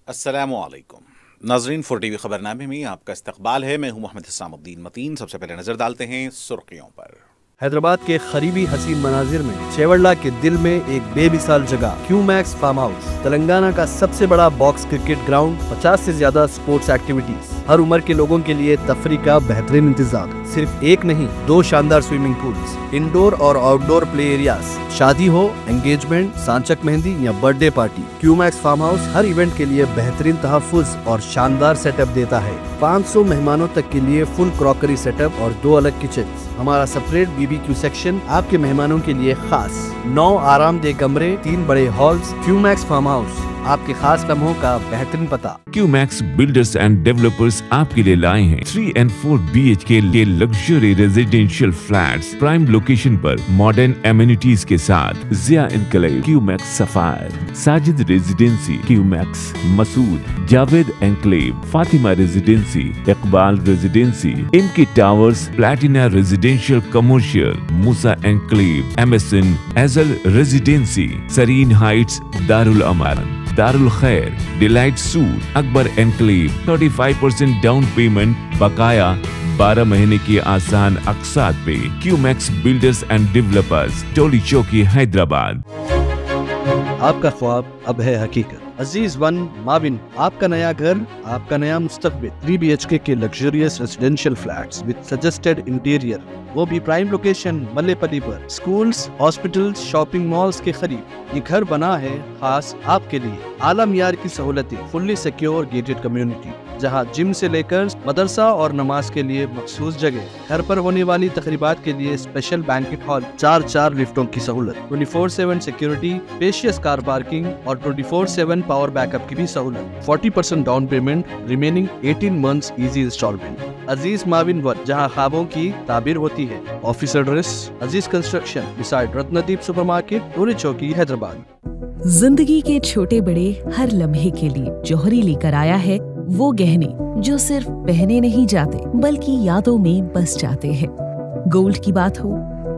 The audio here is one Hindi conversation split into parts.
अस्सलामुअलैकुम नाज़रीन, 4TV खबरनामे में आपका इस्तकबाल है। मैं हूं मोहम्मद हिसामुद्दीन मतीन। सबसे पहले नजर डालते हैं सुर्खियों पर। हैदराबाद के करीबी हसीन मनाजिर में चेवल्ला के दिल में एक बेमिसाल जगह क्यूमैक्स फार्म हाउस, तेलंगाना का सबसे बड़ा बॉक्स क्रिकेट ग्राउंड, 50 से ज्यादा स्पोर्ट्स एक्टिविटीज, हर उम्र के लोगों के लिए तफरी का बेहतरीन इंतजाम। सिर्फ एक नहीं, 2 शानदार स्विमिंग पूल्स, इंडोर और आउटडोर प्ले एरियाज। शादी हो, एंगेजमेंट, सांचक मेहंदी या birthday party, Qmax farm house हर इवेंट के लिए बेहतरीन तहफ्फुज़ और शानदार सेटअप देता है। 500 मेहमानों तक के लिए फुल क्रॉकरी सेटअप और 2 अलग किचन। हमारा सेपरेट BBQ सेक्शन आपके मेहमानों के लिए खास। 9 आरामदेह कमरे, 3 बड़े हॉल्स। क्यूमैक्स फार्म हाउस, आपके खास लम्हों का बेहतरीन पता। क्यूमैक्स बिल्डर्स एंड डेवलपर्स आपके लिए लाए हैं 3 and 4 BHK के luxury residential flats prime location पर मॉडर्न एमिनिटीज के साथ। Ziya enclave, Qmax sapphire, Sajid residency, Qmax Masood, Javed enclave, Fatima residency, Iqbal residency, इनकी towers, Platina residential commercial, Musa enclave, MSN एजल residency, Sareen heights, Darul Aman, Darul Khair, delight suite, Akbar enclave, 35% down payment बकाया, 12 महीने की आसान अकसात पे। Qmax builders and developers, Toli Chowki, Hyderabad. आपका ख्वाब अब है हकीकत। अजीज वन माविन, आपका नया घर, आपका नया मुस्तकबिल। 3 BHK के luxurious residential flats with suggested interior, वो भी प्राइम लोकेशन मल्लेपल्ली पर। स्कूल्स, हॉस्पिटल्स, शॉपिंग मॉल्स के करीब ये घर बना है खास आपके लिए। आला मियार की सहूलतें, फुल्ली सिक्योर गेटेड कम्युनिटी, जहां जिम से लेकर मदरसा और नमाज के लिए मखसूस जगह। घर पर होने वाली तकरीबात के लिए स्पेशल बैंकेट हॉल, 4 लिफ्टों की सहूलत, 24/7 सिक्योरिटी, स्पेशियस कार पार्किंग और 24/7 पावर बैकअप की भी सहूलत। 40% down payment, remaining 18 months easy instalment. Aziz माविन वन, जहां ख्वाबों की ताबीर होती है। Office address Aziz construction beside Ratnadeep supermarket, Toli Chowki, Hyderabad. जिंदगी के छोटे बड़े हर लम्हे के लिए जौहरी लेकर आया है वो गहने जो सिर्फ पहने नहीं जाते बल्कि यादों में बस जाते हैं। गोल्ड की बात हो,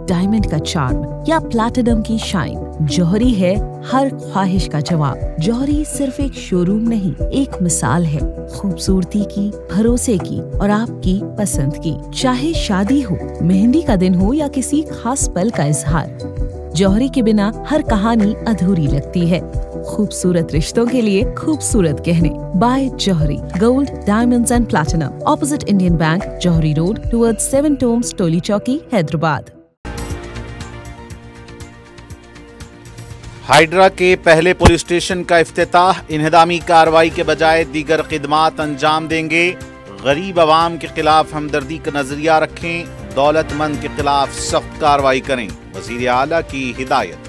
डायमंड का चार्म या प्लैटिनम की शाइन, जौहरी है हर ख्वाहिश का जवाब। जौहरी सिर्फ एक शोरूम नहीं, एक मिसाल है खूबसूरती की, भरोसे की और आपकी पसंद की। चाहे शादी हो, मेहंदी का दिन हो या किसी खास पल का इजहार, जौहरी के बिना हर कहानी अधूरी लगती है। खूबसूरत रिश्तों के लिए खूबसूरत गहने by Jauhari, gold, diamonds and platinum, opposite Indian Bank, Jauhari road, towards 7 tombs, Toli Chowki, Hyderabad. Hydra के पहले पुलिस स्टेशन का इफ्तिताह, इन्हदामी कार्रवाई के बजाय दीगर खिदमात अंजाम देंगे। गरीब आवाम के खिलाफ हमदर्दी का नजरिया रखें, दौलतमंद के खिलाफ सख्त कार्रवाई करें, वजीर आला की हिदायत।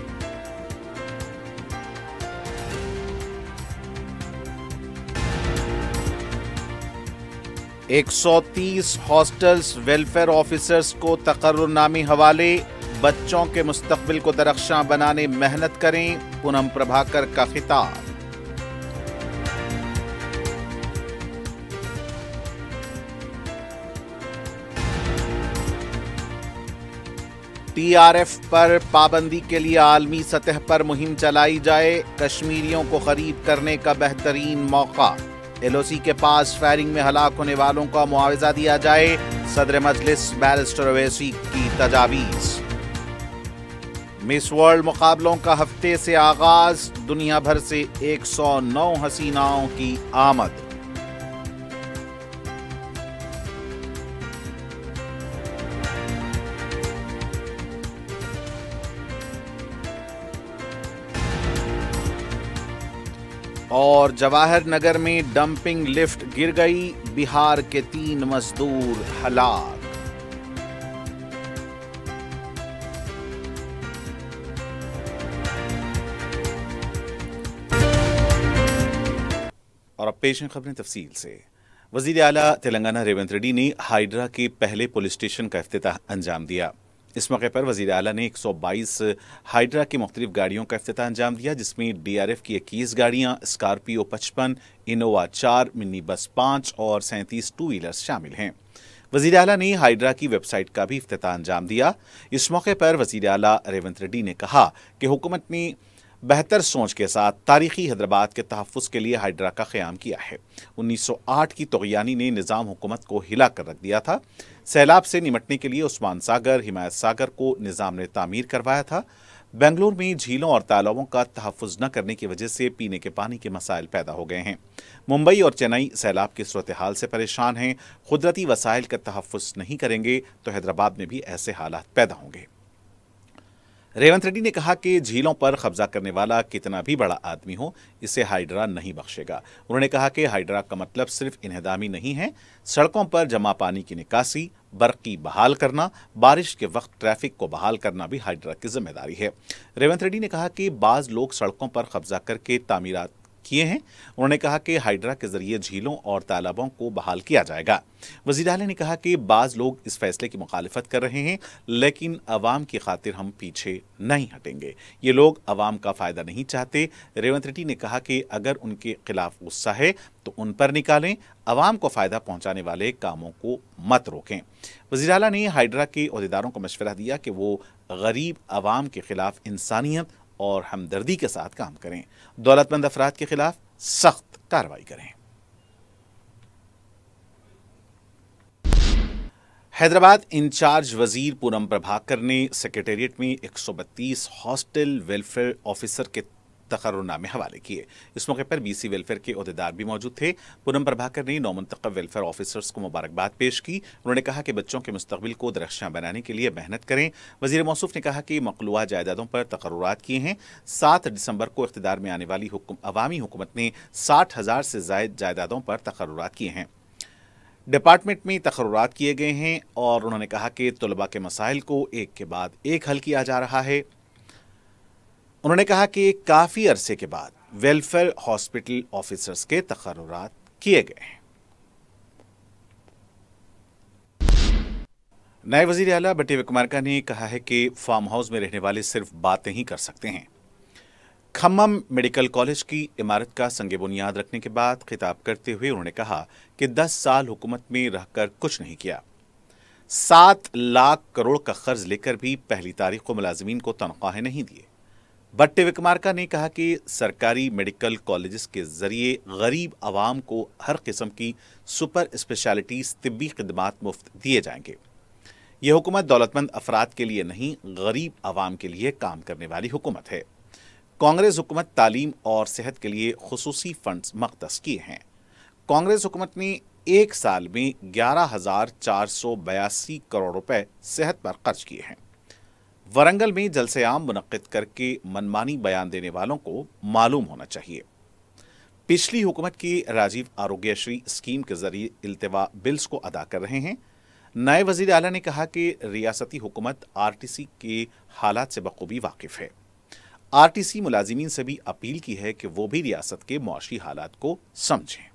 एक 130 हॉस्टल्स वेलफेयर ऑफिसर्स को तकर्रुरनामे हवाले, बच्चों के मुस्तकबिल को दरख्शां बनाने मेहनत करें, पूनम प्रभाकर का खिताब। TRF पर पाबंदी के लिए आलमी सतह पर मुहिम चलाई जाए, कश्मीरियों को खरीद करने का बेहतरीन मौका। LOC के पास फायरिंग में हलाक होने वालों का मुआवजा दिया जाए, सदर मजलिस बैरिस्टर ओवैसी की तजावीज़। मिस वर्ल्ड मुकाबलों का हफ्ते से आगाज, दुनिया भर से 109 हसीनाओं की आमद। और जवाहर नगर में डंपिंग लिफ्ट गिर गई, बिहार के 3 मजदूर हलाक। और अब पेश हैं खबरें तफसील से। वजीर आला तेलंगाना रेवंत रेड्डी ने हाइड्रा के पहले पुलिस स्टेशन का इफ्तिताह अंजाम दिया। इस मौके पर वजीर आला ने 122 हाइड्रा की मुख्तलिफ गाड़ियों का इफ्तिताह अंजाम दिया, जिसमें DRF की 21 गाड़ियाँ, स्कॉर्पियो 55, इनोवा 4, मिनी बस 5 और 37 टू व्हीलर्स शामिल हैं। वजीर आला ने हाइड्रा की वेबसाइट का भी इफ्तिताह अंजाम दिया। इस मौके पर वजीर आला रेवंत रेड्डी ने कहा कि हुकूमत ने बेहतर सोच के साथ तारीखी हैदराबाद के तहफ़्फ़ुज़ के लिए हाइड्रा का क़याम किया है। 1908 की तग़यानी ने निज़ाम हुकूमत को हिला कर रख दिया था। सैलाब से निमटने के लिए उस्मान सागर, हिमायत सागर को निज़ाम ने तामीर करवाया था। बेंगलुरु में झीलों और तालाबों का तहफ़्फ़ुज़ न करने की वजह से पीने के पानी के मसाइल पैदा हो गए हैं। मुंबई और चेन्नई सैलाब की सूरत हाल से परेशान हैं। कुदरती वसाइल का तहफ़्फ़ुज़ नहीं करेंगे तो हैदराबाद में भी ऐसे हालात पैदा होंगे। रेवंत रेड्डी ने कहा कि झीलों पर कब्जा करने वाला कितना भी बड़ा आदमी हो, इसे हाइड्रा नहीं बख्शेगा। उन्होंने कहा कि हाइड्रा का मतलब सिर्फ इन्हदामी नहीं है। सड़कों पर जमा पानी की निकासी, बर्क़ी बहाल करना, बारिश के वक्त ट्रैफिक को बहाल करना भी हाइड्रा की जिम्मेदारी है। रेवंत रेड्डी ने कहा कि बाज़ लोग सड़कों पर कब्जा करके तामीरात किए हैं। उन्होंने कहा कि हाइड्रा के जरिए झीलों और तालाबों को बहाल किया जाएगा। वज़ीर आला ने कहा कि बाज़ लोग इस फैसले की मुखालिफत कर रहे हैं, लेकिन अवाम की खातिर हम पीछे नहीं हटेंगे। ये लोग अवाम का फ़ायदा नहीं चाहते। रेवंत रेड्डी ने कहा कि अगर उनके खिलाफ गुस्सा है तो उन पर निकालें, अवाम को फ़ायदा पहुँचाने वाले कामों को मत रोकें। वज़ीर आला ने हाइड्रा के अहदेदारों को मशवरा दिया कि वो गरीब अवाम के खिलाफ इंसानियत और हमदर्दी के साथ काम करें, दौलतमंद अफराद के खिलाफ सख्त कार्रवाई करें। हैदराबाद इंचार्ज वजीर पूनम प्रभाकर ने सेक्रेटेरिएट में 132 हॉस्टल वेलफेयर ऑफिसर के तकर्रुरनामे हवाले किए। इस मौके पर बीसी वेलफेयर के अहदेदार भी मौजूद थे। पूनम प्रभाकर ने नौमुंतखब वेलफेयर ऑफिसर्स को मुबारकबाद पेश की। उन्होंने कहा कि बच्चों के मुस्तकबिल को दरख्शां बनाने के लिए मेहनत करें। वजीर मौसूफ ने कहा कि मकलूआ जायदादों पर तकर्रुरात किए हैं। 7 दिसंबर को इख्तिदार में आने वाली अवामी हुकूमत ने 60,000 से ज़ायद जायदादों पर तकर्रुरात किए हैं। डिपार्टमेंट में तकर्रुरात किए गए हैं और उन्होंने कहा कि तलबा के मसाइल को एक के बाद एक हल किया जा रहा है। उन्होंने कहा कि काफ़ी अरसे के बाद वेलफेयर हॉस्पिटल ऑफिसर्स के तकर्रुरात किए गए हैं। नए वजीर आला भट्टी विक्रमार्का ने कहा है कि फार्म हाउस में रहने वाले सिर्फ बातें ही कर सकते हैं। खम्मम मेडिकल कॉलेज की इमारत का संगे बुनियाद रखने के बाद खिताब करते हुए उन्होंने कहा कि 10 साल हुकूमत में रहकर कुछ नहीं किया। 7 लाख करोड़ का कर्ज लेकर भी पहली तारीख को मुलाजिमीन को तनख्वाहें नहीं दिए। भट्टी विक्रमार्का ने कहा कि सरकारी मेडिकल कॉलेजेस के जरिए गरीब आवाम को हर किस्म की सुपर स्पेशलिटीज तिब्बी खिदमात मुफ्त दिए जाएंगे। यह हुकूमत दौलतमंद अफराद के लिए नहीं, गरीब आवाम के लिए काम करने वाली हुकूमत है। कांग्रेस हुकूमत तालीम और सेहत के लिए खुसूसी फंड्स मख्तस किए हैं। कांग्रेस हुकूमत ने एक साल में 11,482 करोड़ रुपए सेहत पर खर्च किए हैं। वरंगल में जलसे आम मुनक्किद करके मनमानी बयान देने वालों को मालूम होना चाहिए। पिछली हुकूमत की राजीव आरोग्यश्री स्कीम के जरिए इल्तिवा बिल्स को अदा कर रहे हैं। नए वजीर आला ने कहा कि रियासती हुकूमत आरटीसी के हालात से बखूबी वाकिफ है। आरटीसी मुलाजिमीन से भी अपील की है कि वो भी रियासत के मुआशी हालात को समझें।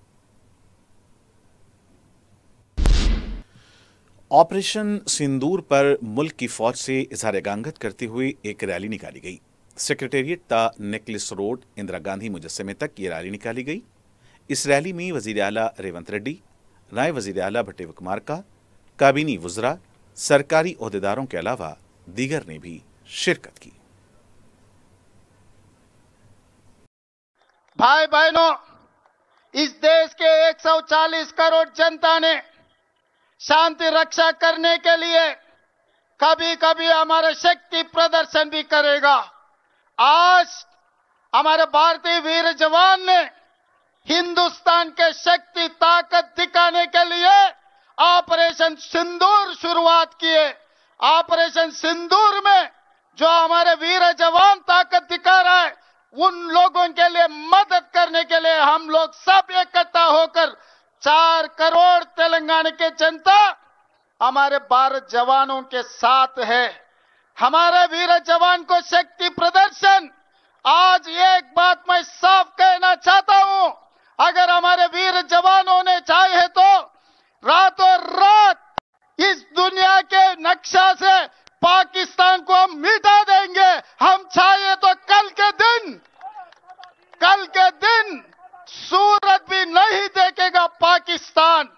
ऑपरेशन सिंदूर पर मुल्क की फौज से इजहार गांगत करते हुए एक रैली निकाली गई। सेक्रेटेरिएट ता नेकलेस रोड इंदिरा गांधी मुजस्समे तक ये रैली निकाली गई। इस रैली में वजीर आला रेवंत रेड्डी, नायब वजीर आला भट्टी विक्रमार्का, काबीनी वज़रा, सरकारी ओहदेदारों के अलावा दीगर ने भी शिरकत की। भाई बहनों, इस देश के 140 करोड़ जनता ने शांति रक्षा करने के लिए कभी कभी हमारा शक्ति प्रदर्शन भी करेगा। आज हमारे भारतीय वीर जवान ने हिंदुस्तान के शक्ति ताकत दिखाने के लिए ऑपरेशन सिंदूर शुरुआत किए। ऑपरेशन सिंदूर में जो हमारे वीर जवान ताकत दिखा रहा है, उन लोगों के लिए मदद करने के लिए हम लोग सब इकट्ठा होकर 4 करोड़ तेलंगाना के जनता हमारे भारत जवानों के साथ है। हमारे वीर जवान को शक्ति प्रदर्शन। आज एक बात मैं साफ कहना चाहता हूं, अगर हमारे वीर जवानों ने चाहे तो रातों रात इस दुनिया के नक्शा से पाकिस्तान को हम मिटा देंगे। हम चाहे तो कल के दिन सूरत भी नहीं देखेगा पाकिस्तान।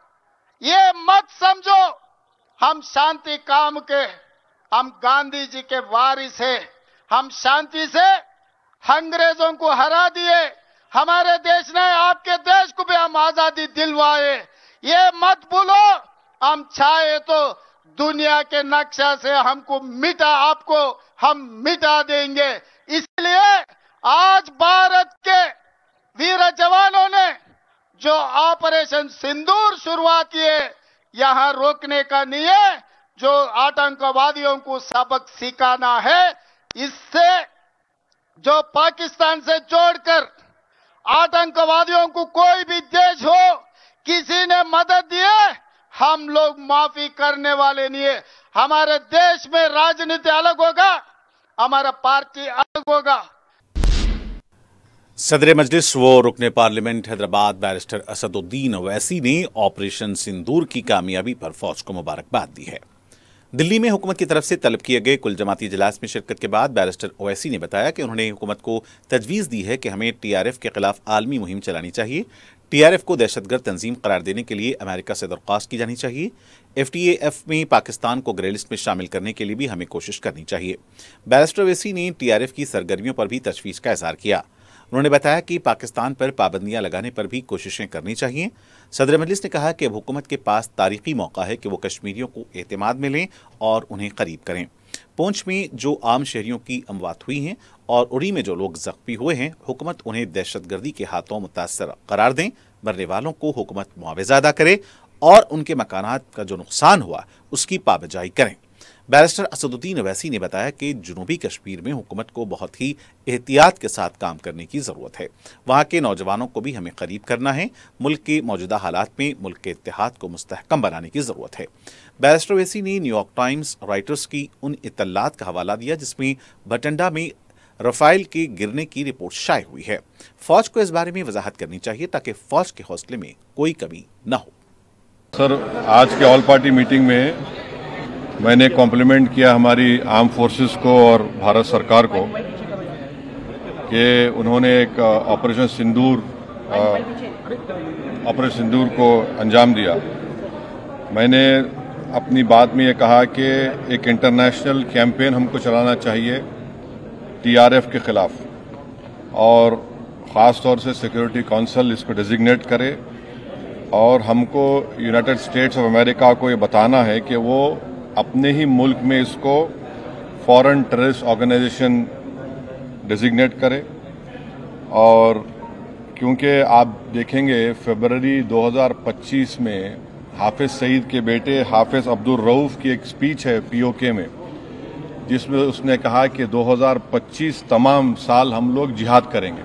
ये मत समझो हम शांति काम के, हम गांधी जी के वारिस हैं। हम शांति से अंग्रेजों को हरा दिए, हमारे देश ने आपके देश को भी हम आजादी दिलवाए। ये मत भूलो, हम चाहे तो दुनिया के नक्शा से आपको हम मिटा देंगे। इसलिए आज भारत के वीर जवानों ने जो ऑपरेशन सिंदूर शुरुआत किए, यहां रोकने का नहीं है, जो आतंकवादियों को सबक सिखाना है। इससे जो पाकिस्तान से जोड़कर आतंकवादियों को कोई भी देश हो, किसी ने मदद दी है, हम लोग माफी करने वाले नहीं है। हमारे देश में राजनीति अलग होगा, हमारा पार्टी अलग होगा। सदर मजलिस व रुकने पार्लियामेंट हैदराबाद बैरिस्टर असदुद्दीन ओवैसी ने ऑपरेशन सिंदूर की कामयाबी पर फौज को मुबारकबाद दी है। दिल्ली में हुकूमत की तरफ से तलब किए गए कुल जमाती इजलास में शिरकत के बाद बैरिस्टर ओवैसी ने बताया कि उन्होंने हुकूमत को तजवीज़ दी है कि हमें टीआरएफ के खिलाफ आलमी मुहिम चलानी चाहिए। टीआरएफ को दहशतगर्द तंजीम करार देने के लिए अमेरिका से दरख्वास्त की जानी चाहिए। एफटीएफ में पाकिस्तान को ग्रे लिस्ट में शामिल करने के लिए भी हमें कोशिश करनी चाहिए। बैरिस्टर ओवैसी ने टीआरएफ की सरगर्मियों पर भी तशवीश का इज़हार किया। उन्होंने बताया कि पाकिस्तान पर पाबंदियां लगाने पर भी कोशिशें करनी चाहिए। सदर मजलिस ने कहा कि अब हुकूमत के पास तारीखी मौका है कि वो कश्मीरियों को एतमाद में लें और उन्हें करीब करें। पुंछ में जो आम शहरियों की अमवात हुई हैं और उरी में जो लोग जख्मी हुए हैं, हुकूमत उन्हें दहशतगर्दी के हाथों मुतासर करार दें। मरने वालों को हुकूमत मुआवजा अदा करे और उनके मकानात का जो नुकसान हुआ उसकी पाबजाई करें। बैरिस्टर असदुद्दीन ओवैसी ने बताया कि जनूबी कश्मीर में हुकूमत को बहुत ही एहतियात के साथ काम करने की ज़रूरत है। वहाँ के नौजवानों को भी हमें करीब करना है। मुल्क के मौजूदा हालात में मुल्क के इत्तेहाद को मुस्तहकम बनाने की ज़रूरत है। बैरिस्टर ओवैसी ने न्यूयॉर्क टाइम्स राइटर्स की उन इत्तलात का हवाला दिया जिसमें भटिंडा में रफाइल के गिरने की रिपोर्ट शाये हुई है। फौज को इस बारे में वजाहत करनी चाहिए ताकि फौज के हौसले में कोई कमी न हो। सर, आज के ऑल पार्टी मीटिंग में मैंने कॉम्प्लीमेंट किया हमारी आर्म फोर्सेस को और भारत सरकार को कि उन्होंने एक ऑपरेशन सिंदूर को अंजाम दिया। मैंने अपनी बात में ये कहा कि एक इंटरनेशनल कैंपेन हमको चलाना चाहिए टीआरएफ के खिलाफ, और ख़ास तौर से सिक्योरिटी काउंसिल इसको डेजिग्नेट करे और हमको यूनाइटेड स्टेट्स ऑफ अमेरिका को ये बताना है कि वो अपने ही मुल्क में इसको फॉरेन टेररिस्ट ऑर्गेनाइजेशन डेजिग्नेट करे। और क्योंकि आप देखेंगे फरवरी 2025 में हाफिज सईद के बेटे हाफिज अब्दुल रऊफ की एक स्पीच है पीओके में, जिसमें उसने कहा कि 2025 तमाम साल हम लोग जिहाद करेंगे।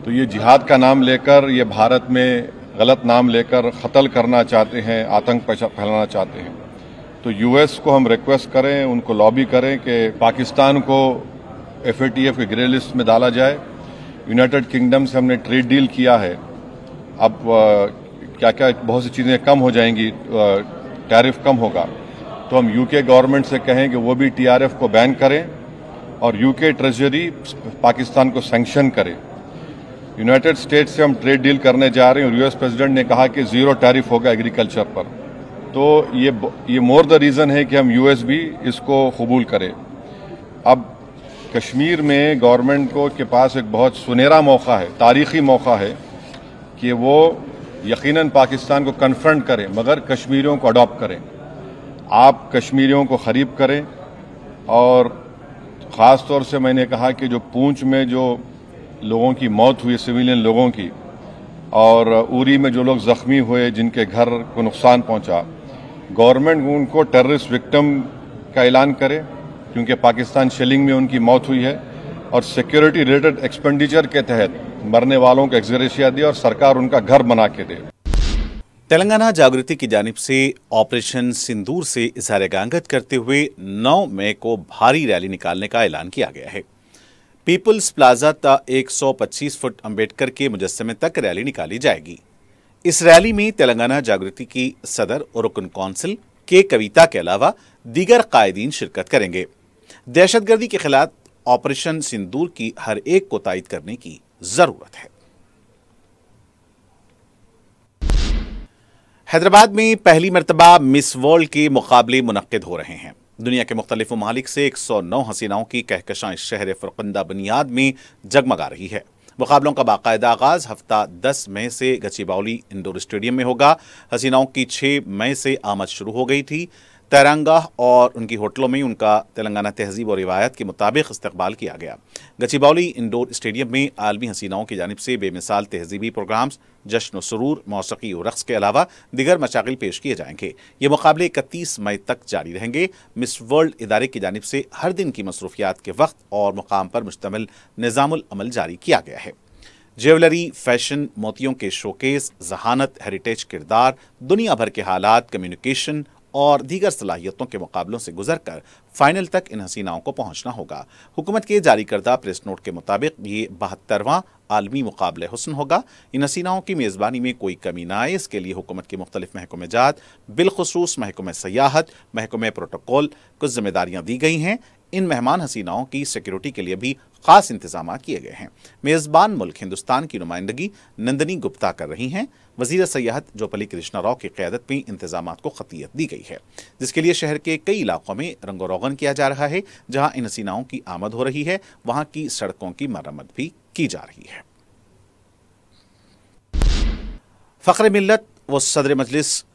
तो ये जिहाद का नाम लेकर, ये भारत में गलत नाम लेकर कत्ल करना चाहते हैं, आतंक फैलाना चाहते हैं। तो यूएस को हम रिक्वेस्ट करें, उनको लॉबी करें कि पाकिस्तान को एफएटीएफ के ग्रे लिस्ट में डाला जाए। यूनाइटेड किंगडम से हमने ट्रेड डील किया है, अब क्या क्या बहुत सी चीज़ें कम हो जाएंगी, टैरिफ कम होगा। तो हम यूके गवर्नमेंट से कहें कि वो भी टीआरएफ को बैन करें और यूके ट्रेजरी पाकिस्तान को सैंक्शन करे। यूनाइटेड स्टेट्स से हम ट्रेड डील करने जा रहे हैं और यूएस प्रेसिडेंट ने कहा कि 0 टैरिफ होगा एग्रीकल्चर पर। तो ये मोर द रीज़न है कि हम यूएस भी इसको कबूल करें। अब कश्मीर में गवर्नमेंट को के पास एक बहुत सुनहरा मौका है, तारीखी मौका है कि वो यकीनन पाकिस्तान को कन्फ्रंट करें मगर कश्मीरियों को अडॉप्ट करें। आप कश्मीरियों को करीब करें, और ख़ास तौर से मैंने कहा कि जो पूंछ में जो लोगों की मौत हुई, सिविलियन लोगों की, और उरी में जो लोग ज़ख्मी हुए, जिनके घर को नुकसान पहुंचा, गवर्नमेंट उनको टेररिस्ट विक्टिम का ऐलान करे क्योंकि पाकिस्तान शेलिंग में उनकी मौत हुई है, और सिक्योरिटी रिलेटेड एक्सपेंडिचर के तहत मरने वालों को एक्सग्रेशिया दे और सरकार उनका घर बना के दे। तेलंगाना जागृति की जानिब से ऑपरेशन सिंदूर से इज़हार गांगत करते हुए 9 मई को भारी रैली निकालने का ऐलान किया गया है। पीपुल्स प्लाजा तक 125 फुट अम्बेडकर के मुजस्समे तक रैली निकाली जाएगी। इस रैली में तेलंगाना जागृति की सदर और रुकन कौंसिल के कविता के अलावा दीगर कायदीन शिरकत करेंगे। दहशतगर्दी के खिलाफ ऑपरेशन सिंदूर की हर एक को तायद करने की जरूरत है। हैदराबाद में पहली मरतबा मिस वर्ल्ड के मुकाबले मुनक्किद हो रहे हैं। दुनिया के मुख्तलिफ ममालिक से 109 हसीनाओं की कहकशां इस शहर फुरकंदा बुनियाद में जगमगा रही है। मुकाबलों का बाकायदा आगाज हफ्ता 10 मई से गचीबौली इंडोर स्टेडियम में होगा। हसीनाओं की 6 मई से आमद शुरू हो गई थी। तैरांगाह और उनकी होटलों में उनका तेलंगाना तहजीब और रिवायत के मुताबिक इस्तकबाल किया गया। गचीबौली इंडोर स्टेडियम में आलमी हसीनाओं की जानिब से बेमिसाल तहजीबी प्रोग्राम्स, जश्न सुरूर, मौसीकी और रक्स के अलावा दिगर मशागिल पेश किए जाएंगे। ये मुकाबले 31 मई तक जारी रहेंगे। मिस वर्ल्ड इदारे की जानिब से हर दिन की मसरूफियात के वक्त और मुकाम पर मुश्तमिल निज़ामुल अमल जारी किया गया है। ज्वेलरी, फैशन, मोतियों के शोकेस, जहानत, हेरिटेज किरदार, दुनिया भर के हालात, कम्युनिकेशन और दीगर सलाहियतों के मुकाबलों से गुजरकर फाइनल तक इन हसीनाओं को पहुंचना होगा। हुकूमत के जारी करदा प्रेस नोट के मुताबिक ये 72वां आलमी मुकाबले हुस्न होगा। इन हसीनाओं की मेज़बानी में कोई कमी न आए, इसके लिए हुकूमत के मुख्तलिफ महकमे जात, बिलखुसूस महकमे सयाहत, महकमे प्रोटोकॉल को जिम्मेदारियां दी गई हैं। इन मेहमान हसीनाओं की सिक्योरिटी के लिए भी खास इंतजाम किए गए हैं। मेज़बान मुल्क हिंदुस्तान की नुमाइंदगी नंदनी गुप्ता कर रही हैं। वज़ीर सयाहत जोपली कृष्णा राव की क़यादत में इंतजामात को खतियत दी गई है, जिसके लिए शहर के कई इलाकों में रंगो रोगन किया जा रहा है। जहां इन हसीनाओं की आमद हो रही है, वहां की सड़कों की मरम्मत भी की जा रही है। फ़ख्र मिल्लत व सदर मजलिस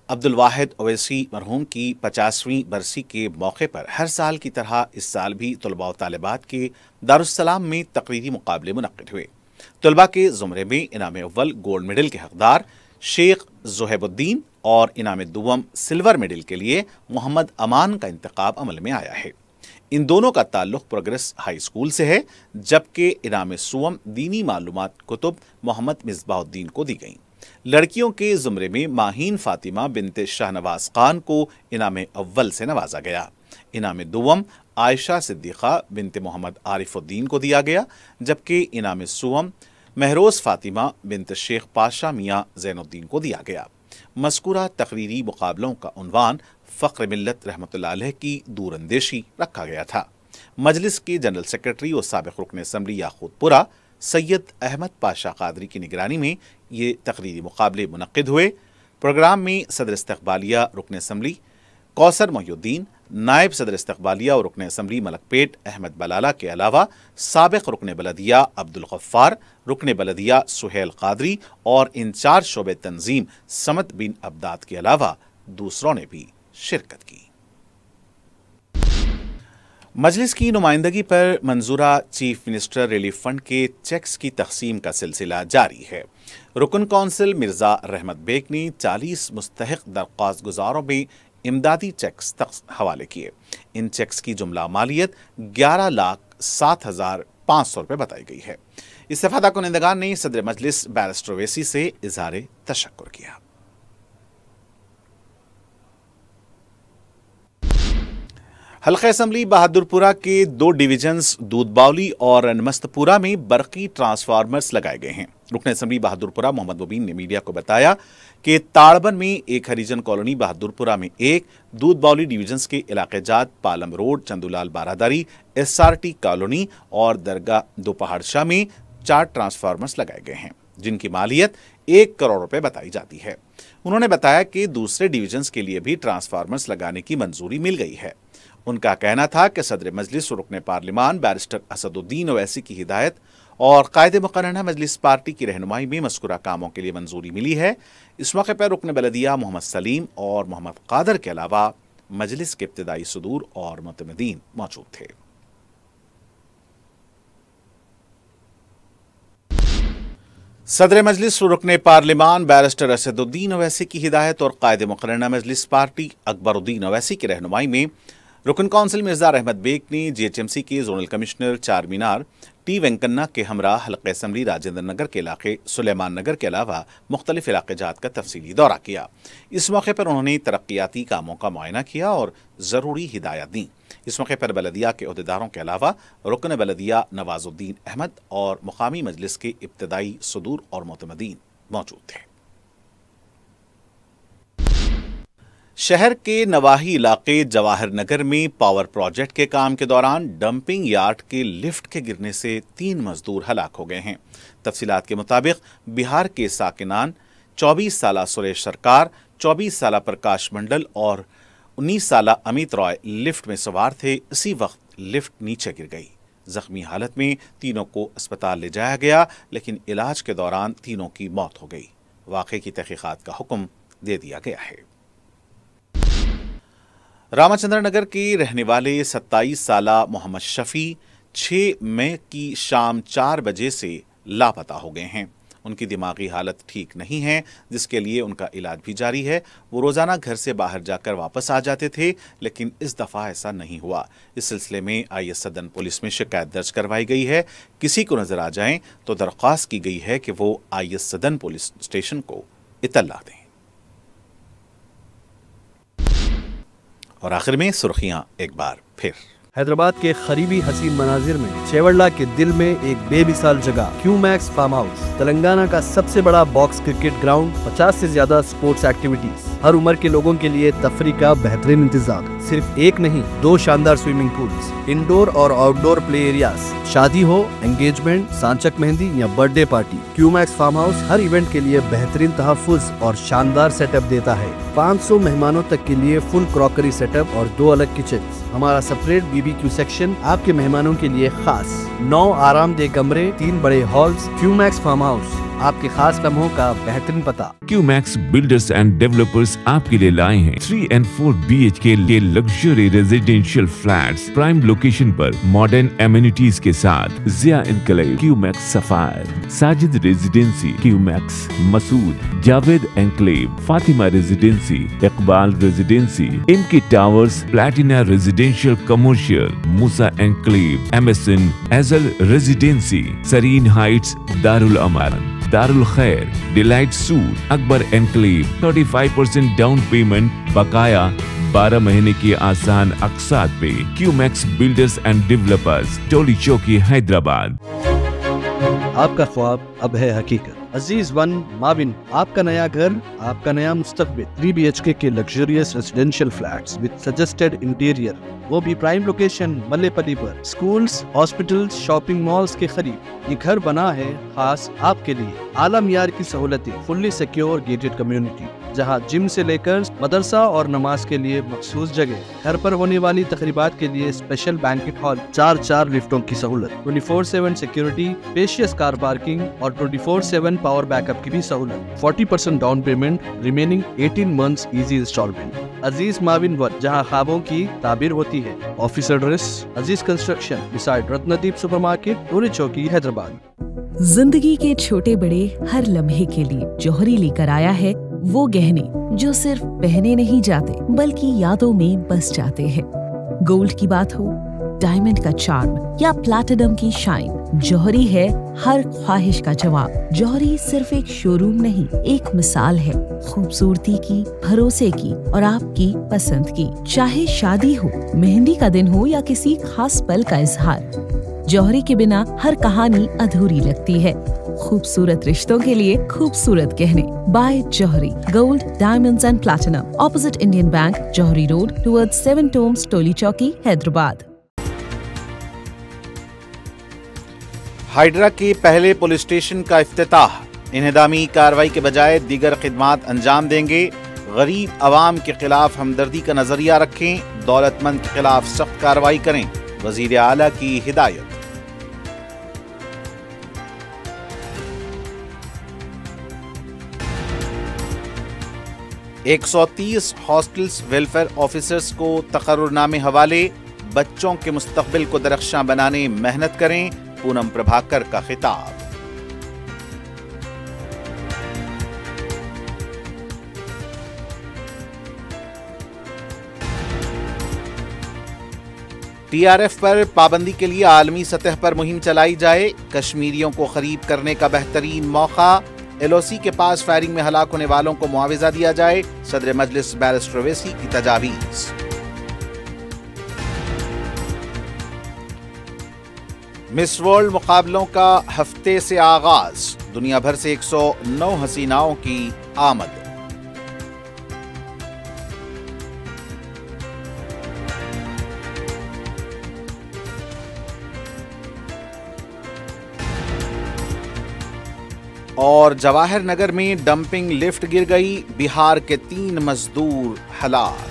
अब्दुल वाहिद ओवैसी मरहूम की 50वीं बरसी के मौके पर हर साल की तरह इस साल भी तलबा और तालिबात के दारुस्सलाम में तकरीरी मुकाबले मुनक्किद हुए। तलबा के ज़ुमरे में इनाम अव्वल गोल्ड मेडल के हकदार शेख ज़ुहैबुद्दीन और इनाम दुवम सिल्वर मेडल के लिए मोहम्मद अमान का इंतखाब अमल में आया है। इन दोनों का ताल्लुक प्रोग्रेस हाई स्कूल से है, जबकि इनाम सुवम दीनी मालूमात कुतुब मोहम्मद मिसबाहुद्दीन को दी गई। लड़कियों के ज़ुमरे में माहीन फातिमा बिनते शाहनवाज खान को इनाम अव्वल से नवाजा गया। इनाम दुवम आयशा सिद्दीक़ा बिनते मोहम्मद आरिफुद्दीन को दिया गया, जबकि इनाम सुवम महरोज़ फातिमा बिनते शेख पाशा मियाँ ज़ैनुद्दीन को दिया गया। मज़कूरा तकरीरी मुकाबलों का उन्वान फ़ख्र मिल्लत रहमतुल्लाह अलैह की दूरअंदेशी रखा गया था। मजलिस के जनरल सेक्रेटरी और साबिक़ रुकन असम्बली याकूतपुरा सैयद अहमद पाशा कादरी की निगरानी में ये तकरीरी मुकाबले मुनक्किद हुए। प्रोग्राम में सदर इस्तक़बालिया रुकन असम्बली कौसर मोहिउद्दीन, नायब सदर इस्तक़बालिया और रुकन असम्बली मलकपेट अहमद बलाला के अलावा साबिक़ रुकन बलदिया अब्दुल गफ्फार, रुकन बलदिया सुहेल कादरी और इंचार्ज शोबे तंजीम समत बिन अब्दाद के अलावा दूसरों ने भी शिरकत की। मजलिस की नुमाइंदगी पर मंजूरा चीफ मिनिस्टर रिलीफ फंड के चेक्स की तकसीम का सिलसिला जारी है। रुकन कौंसिल मिर्जा रहमत बेग ने 40 मुस्तहिक दरख्वास्त गुजारों में इमदादी चेक्स तक हवाले किए। इन चेक्स की जुमला मालियत 11,07,500 रुपये बताई गई है। इस्तेफादा कुनिंदगान ने सदर मजलिस बैरिस्टर ओवैसी से इज़हार तशक्कुर किया। हल्का असम्बली बहादुरपुरा के 2 डिवीजन्स दूधबावली और रनमस्तपुरा में बरकी ट्रांसफार्मर्स लगाए गए हैं। रुकन असम्बली बहादुरपुरा मोहम्मद मुबीन ने मीडिया को बताया कि ताड़बन में एक हरिजन कॉलोनी, बहादुरपुरा में एक, दूधबावली डिवीजन्स के इलाके जात पालम road, Chandulal Baradari, SRT colony और दरगाह दोपहाड़शाह में 4 ट्रांसफार्मर्स लगाए गए हैं, जिनकी मालियत 1 करोड़ रुपए बताई जाती है। उन्होंने बताया कि दूसरे डिवीजन्स के लिए भी ट्रांसफार्मर्स लगाने की मंजूरी मिल गई है। उनका कहना था कि सदर मजलिस रुकन पार्लिमान बैरिस्टर असदुद्दीन ओवैसी की हिदायत और कायदे मुकर्ररा मजलिस पार्टी की रहनुमाई में मज़कूरा कामों के लिए मंजूरी मिली है। इस मौके पर रुकन बलदिया मोहम्मद सलीम और मोहम्मद कादर के अलावा मजलिस के इब्तिदाई सदूर और मुतमदीन मौजूद थे। सदर मजलिस रुकन पार्लिमान बैरिस्टर असदुद्दीन ओवैसी की हिदायत और कायदे मुकर्ररा मजलिस पार्टी अकबरुद्दीन ओवैसी की रहनुमाई में रुकन कौंसिल मिर्जा रहमत बेग ने GHMC के जोनल कमिश्नर चार मीनार T वेंकन्ना के हमरा हल्का असम्बली राजेंद्र नगर के इलाके सुलेमान नगर के अलावा मुख्तलिफ इलाके जात का तफसीली दौरा किया। इस मौके पर उन्होंने तरक्याती कामों का मुआयना किया और ज़रूरी हिदायत दी। इस मौके पर बलदिया के अहदेदारों के अलावा रुकन बलदिया नवाजुद्दीन अहमद और मुकामी मजलिस के इब्तिदाई सदूर और मुतमदीन मौजूद थे। शहर के नवाही इलाके जवाहर नगर में पावर प्रोजेक्ट के काम के दौरान डंपिंग यार्ड के लिफ्ट के गिरने से 3 मजदूर हलाक हो गए हैं। तफसीलात के मुताबिक बिहार के साकिनान 24 साला सुरेश सरकार, 24 साला प्रकाश मंडल और 19 साला अमित रॉय लिफ्ट में सवार थे। इसी वक्त लिफ्ट नीचे गिर गई। जख्मी हालत में तीनों को अस्पताल ले जाया गया, लेकिन इलाज के दौरान तीनों की मौत हो गई। वाक़े की तहकीकात का हुक्म दे दिया गया है। रामचंद्र नगर के रहने वाले 27 साला मोहम्मद शफी 6 मई की शाम 4 बजे से लापता हो गए हैं। उनकी दिमागी हालत ठीक नहीं है, जिसके लिए उनका इलाज भी जारी है। वो रोजाना घर से बाहर जाकर वापस आ जाते थे, लेकिन इस दफा ऐसा नहीं हुआ। इस सिलसिले में IS सदन पुलिस में शिकायत दर्ज करवाई गई है। किसी को नजर आ जाए तो दरख्वास्त की गई है कि वो IS सदन पुलिस स्टेशन को इत्तला दें। और आखिर में सुर्खियां एक बार फिर। हैदराबाद के करीबी हसीन मनाजिर में चेवड़ला के दिल में एक बेमिसाल जगह क्यूमैक्स फार्म हाउस, तेलंगाना का सबसे बड़ा बॉक्स क्रिकेट ग्राउंड, 50 से ज्यादा स्पोर्ट्स एक्टिविटीज, हर उम्र के लोगों के लिए तफरी का बेहतरीन इंतजाम। सिर्फ एक नहीं, 2 शानदार स्विमिंग पूल्स, इंडोर और आउटडोर प्ले एरियाज। शादी हो, एंगेजमेंट, सांचक मेहंदी या birthday party, Qmax farm house हर इवेंट के लिए बेहतरीन तहफ़्फ़ुज़ और शानदार सेटअप देता है। 500 मेहमानों तक के लिए फुल क्रॉकरी सेटअप और 2 अलग किचन। हमारा सेपरेट BBQ सेक्शन आपके मेहमानों के लिए खास। 9 आरामदेह कमरे, 3 बड़े हॉल्स। क्यूमैक्स फार्म हाउस, आपके खास लम्हों का बेहतरीन पता। क्यूमैक्स बिल्डर्स एंड डेवलपर्स आपके लिए लाए हैं 3 and 4 BHK के luxury residential flats prime location पर मॉडर्न एमिनिटीज के साथ। Ziya enclave, Qmax sapphire, Sajid residency, Qmax Masood, Javed enclave, Fatima residency, Iqbal residency, इनकी towers, Platina residential commercial, Musa enclave, MSN एजल residency, Sareen heights, Darul Aman, Darul Khair, delight suite, Akbar enclave, 35% down payment, बकाया 12 महीने की आसान अक़सात पे। Qmax builders and developers, Toli Chowki, Hyderabad. आपका ख्वाब अब है हकीकत। अजीज वन माविन, आपका नया घर, आपका नया मुस्तकबिल। 3 BHK के luxurious residential flats with suggested interior, वो भी प्राइम लोकेशन मल्लेपल्ली पर। स्कूल्स, हॉस्पिटल्स, शॉपिंग मॉल्स के करीब ये घर बना है खास आपके लिए। आला मियार की सहूलतें, फुल्ली सिक्योर गेटेड कम्युनिटी, जहां जिम से लेकर मदरसा और नमाज के लिए मखसूस जगह। घर पर होने वाली तकरीबात के लिए स्पेशल बैंकेट हॉल, 4 लिफ्टों की सहूलत, 24/7 सिक्योरिटी, स्पेशियस कार पार्किंग और 24/7 पावर बैकअप की भी सहूलत। 40% down payment, remaining 18 months easy instalment. Aziz माविन वन, जहां ख्वाबों की ताबीर होती है। Office address Aziz construction beside Ratnadeep supermarket, Toli Chowki, Hyderabad. जिंदगी के छोटे बड़े हर लम्हे के लिए जौहरी लेकर आया है वो गहने जो सिर्फ पहने नहीं जाते बल्कि यादों में बस जाते हैं। गोल्ड की बात हो, डायमंड का चार्म या प्लैटिनम की शाइन, जौहरी है हर ख्वाहिश का जवाब। जौहरी सिर्फ एक शोरूम नहीं, एक मिसाल है खूबसूरती की, भरोसे की और आपकी पसंद की। चाहे शादी हो, मेहंदी का दिन हो या किसी खास पल का इजहार, जौहरी के बिना हर कहानी अधूरी लगती है। खूबसूरत रिश्तों के लिए खूबसूरत गहने by Jauhari. Gold, diamonds and platinum, opposite Indian Bank, Jauhari road, towards 7 tombs, Toli Chowki, Hyderabad. Hydra के पहले पुलिस स्टेशन का इफ्तिताह। इन्हदामी कार्रवाई के बजाय दीगर खिदमात अंजाम देंगे। गरीब आवाम के खिलाफ हमदर्दी का नजरिया रखें, दौलतमंद के खिलाफ सख्त कार्रवाई करें, वजीर आला की हिदायत। एक 130 हॉस्टल्स वेलफेयर ऑफिसर्स को तकर्रुरनामे हवाले। बच्चों के मुस्तकबिल को दरख्शां बनाने मेहनत करें, पूनम प्रभाकर का खिताब। TRF पर पाबंदी के लिए आलमी सतह पर मुहिम चलाई जाए। कश्मीरियों को खरीद करने का बेहतरीन मौका। LOC के पास फायरिंग में हलाक होने वालों को मुआवजा दिया जाए। सदर मजलिस बैरिस्टर ओवैसी की तजावीज। मिस वर्ल्ड मुकाबलों का हफ्ते से आगाज। दुनिया भर से 109 हसीनाओं की आमद। और जवाहर नगर में डंपिंग लिफ्ट गिर गई, बिहार के 3 मजदूर हलाक।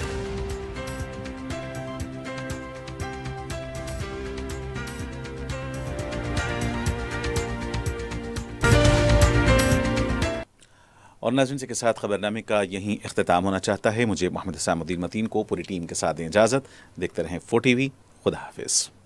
और नाज़रीन के साथ खबरनामे का यहीं इख्तिताम होना चाहता है। मुझे मोहम्मद हसामुद्दीन मतीन को पूरी टीम के साथ दें इजाज़त। देखते रहें 4 TV। खुदा हाफिज़।